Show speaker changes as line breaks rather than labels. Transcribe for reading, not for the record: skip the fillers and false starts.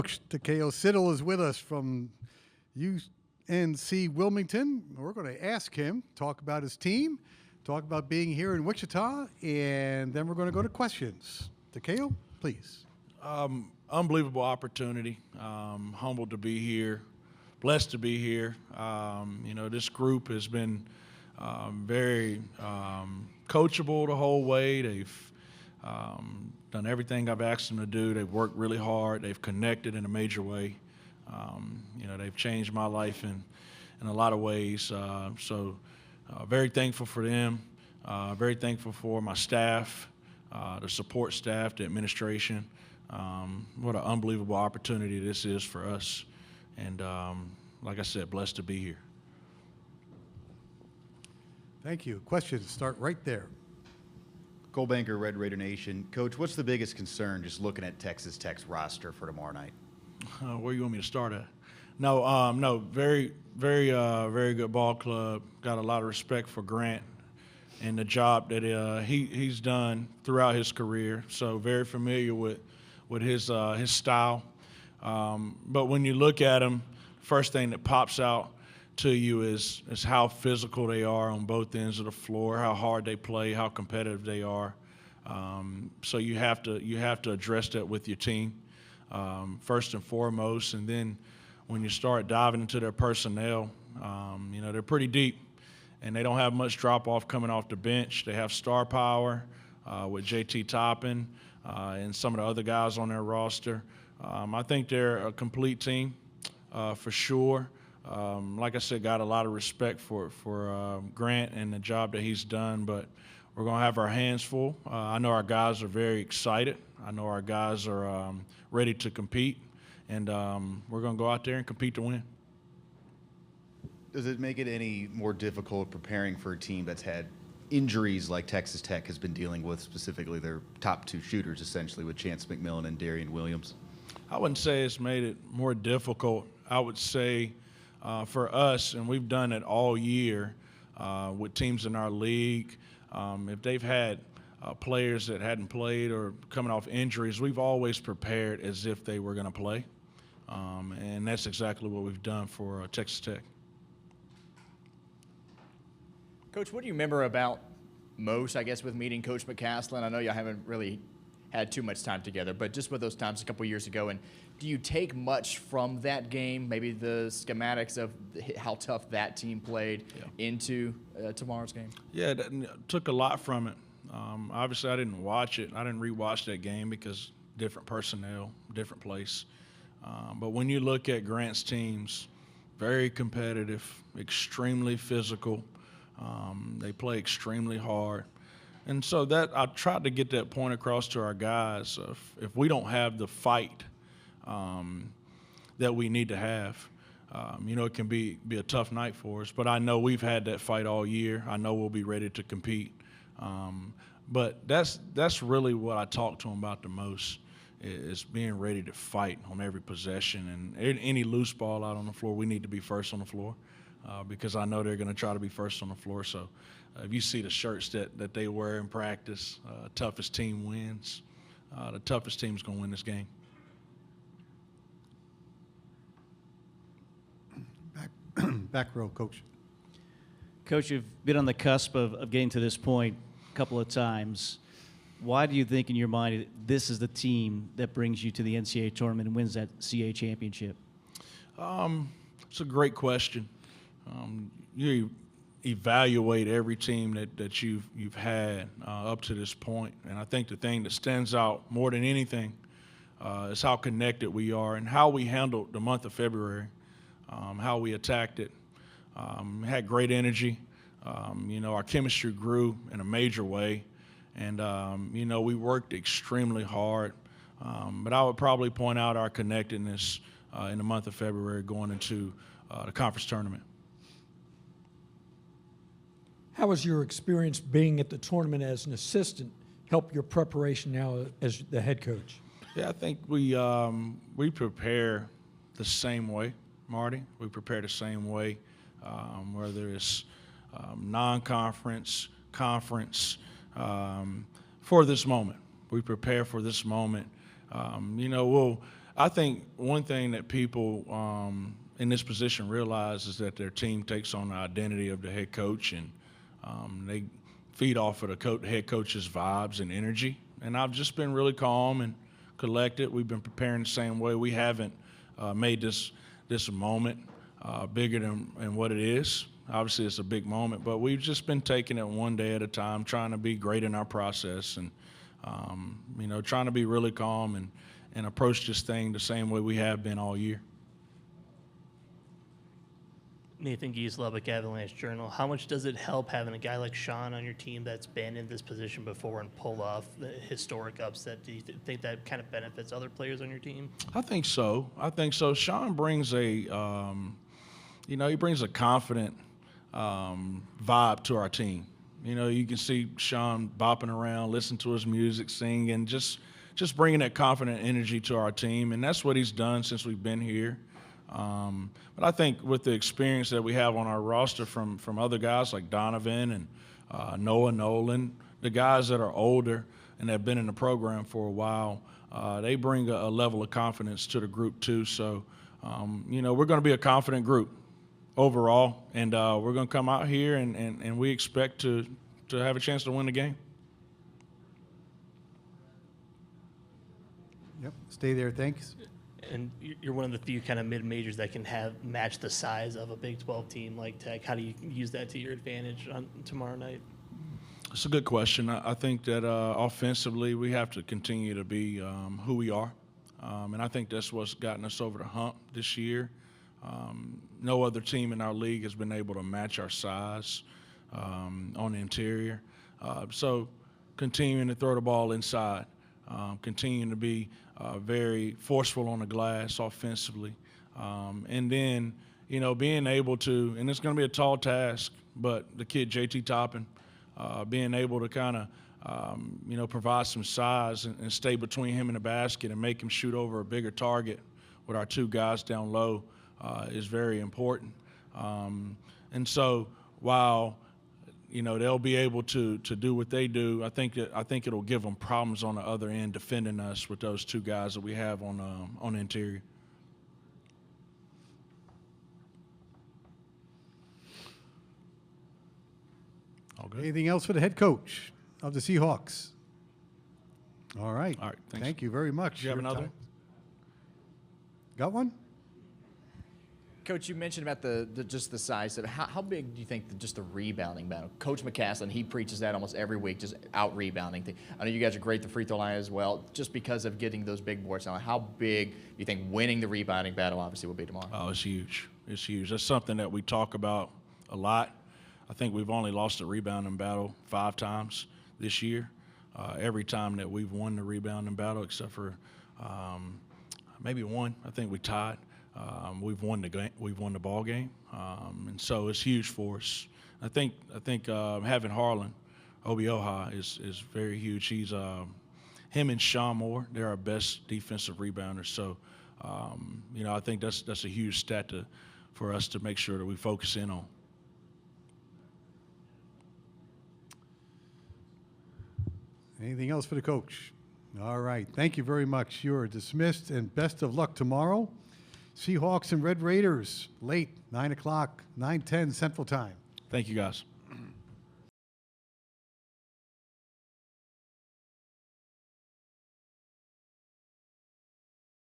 Coach Takayo. Siddle is with us from UNC Wilmington. We're going to ask him, talk about his team, talk about being here in Wichita, and then we're going to go to questions. Takayo, please.
Unbelievable opportunity. Humbled to be here, blessed to be here. This group has been very coachable the whole way. They've done everything I've asked them to do. They've worked really hard. They've connected in a major way. They've changed my life in a lot of ways. Very thankful for them. Very thankful for my staff, the support staff, the administration. What an unbelievable opportunity this is for us. And like I said, blessed to be here.
Thank you. Questions start right there.
Cole Banker, Red Raider Nation. Coach, what's the biggest concern just looking at Texas Tech's roster for tomorrow night?
Where you want me to start at? No, very good ball club. Got a lot of respect for Grant and the job that he's done throughout his career. So very familiar with his style. But when you look at him, first thing that pops out to you is how physical they are on both ends of the floor, how hard they play, how competitive they are. So you have to address that with your team first and foremost, and then when you start diving into their personnel, they're pretty deep, and they don't have much drop off coming off the bench. They have star power with JT Toppin and some of the other guys on their roster. I think they're a complete team for sure. Like I said, got a lot of respect for Grant and the job that he's done, but we're going to have our hands full. I know our guys are very excited. I know our guys are ready to compete, and we're going to go out there and compete to win.
Does it make it any more difficult preparing for a team that's had injuries like Texas Tech has been dealing with, specifically their top two shooters, essentially, with Chance McMillan and Darian Williams?
I wouldn't say it's made it more difficult. I would say for us, and we've done it all year with teams in our league, if they've had players that hadn't played or coming off injuries, we've always prepared as if they were going to play. And that's exactly what we've done for Texas Tech.
Coach, what do you remember about most, I guess, with meeting Coach McCaslin? I know y'all haven't really had too much time together, but just with those times a couple years ago, and do you take much from that game, maybe the schematics of how tough that team played into tomorrow's game?
Yeah, took a lot from it. Obviously, I didn't watch it. I didn't rewatch that game because different personnel, different place. But when you look at Grant's teams, very competitive, extremely physical. They play extremely hard. And so that I tried to get that point across to our guys. If we don't have the fight that we need to have, it can be a tough night for us. But I know we've had that fight all year. I know we'll be ready to compete. But that's really what I talk to them about the most, is being ready to fight on every possession. And any loose ball out on the floor, we need to be first on the floor because I know they're going to try to be first on the floor. So if you see the shirts that they wear in practice, toughest team wins. The toughest team's going to win this game.
Back row, Coach.
Coach, you've been on the cusp of getting to this point a couple of times. Why do you think in your mind this is the team that brings you to the NCAA tournament and wins that CAA championship?
It's a great question. You evaluate every team that you've had up to this point, and I think the thing that stands out more than anything is how connected we are and how we handled the month of February, how we attacked it. Had great energy. Our chemistry grew in a major way, and we worked extremely hard. But I would probably point out our connectedness in the month of February going into the conference tournament.
How has your experience being at the tournament as an assistant helped your preparation now as the head coach?
Yeah, I think we prepare the same way, Marty. We prepare the same way, whether it's non-conference, conference, for this moment. We prepare for this moment. I think one thing that people in this position realize is that their team takes on the identity of the head coach, and they feed off of the head coach's vibes and energy. And I've just been really calm and collected. We've been preparing the same way. We haven't made this a moment bigger than what it is. Obviously, it's a big moment, but we've just been taking it one day at a time, trying to be great in our process, and trying to be really calm and approach this thing the same way we have been all year.
Nathan Gies, Lubbock Avalanche Journal. How much does it help having a guy like Sean on your team that's been in this position before and pull off the historic upset? Do you think that kind of benefits other players on your team?
I think so. Sean brings he brings a confident vibe to our team. You can see Sean bopping around, listen to his music, sing, and just bringing that confident energy to our team. And that's what he's done since we've been here. But I think with the experience that we have on our roster from other guys like Donovan and Noah Nolan, the guys that are older and have been in the program for a while, they bring a level of confidence to the group too. So, we're going to be a confident group overall, and we're going to come out here and we expect to have a chance to win the game.
Yep. Stay there. Thanks.
And you're one of the few kind of mid-majors that can match the size of a Big 12 team like Tech. How do you use that to your advantage on tomorrow night?
It's a good question. I think that offensively we have to continue to be who we are, and I think that's what's gotten us over the hump this year. No other team in our league has been able to match our size on the interior. So continuing to throw the ball inside, continuing to be very forceful on the glass offensively, and then being able to, and it's going to be a tall task, but the kid JT Toppin, being able to kind of provide some size and stay between him and the basket and make him shoot over a bigger target with our two guys down low is very important. And so while they'll be able to do what they do, I think it'll give them problems on the other end defending us with those two guys that we have on the interior. All good.
Anything else for the head coach of the Seahawks? All right.
All right. Thanks.
Thank you very much.
Do you have
Your
another
time.
one?
Got one?
Coach, you mentioned about just the size of how big do you think just the rebounding battle? Coach McCaslin, he preaches that almost every week, just out rebounding. I know you guys are great at the free throw line as well, just because of getting those big boards down. How big do you think winning the rebounding battle obviously will be tomorrow?
Oh, it's huge. It's huge. That's something that we talk about a lot. I think we've only lost the rebounding battle 5 times this year. Every time that we've won the rebounding battle, except for maybe one, I think we tied. We've won the game. We've won the ball game, and so it's huge for us. I think having Harlan Obioha is very huge. He's him and Sean Moore. They're our best defensive rebounders. So I think that's a huge stat for us to make sure that we focus in on.
Anything else for the coach? All right. Thank you very much. You're dismissed, and best of luck tomorrow. Seahawks and Red Raiders, late, 9 o'clock, 9:10 Central Time.
Thank you, guys.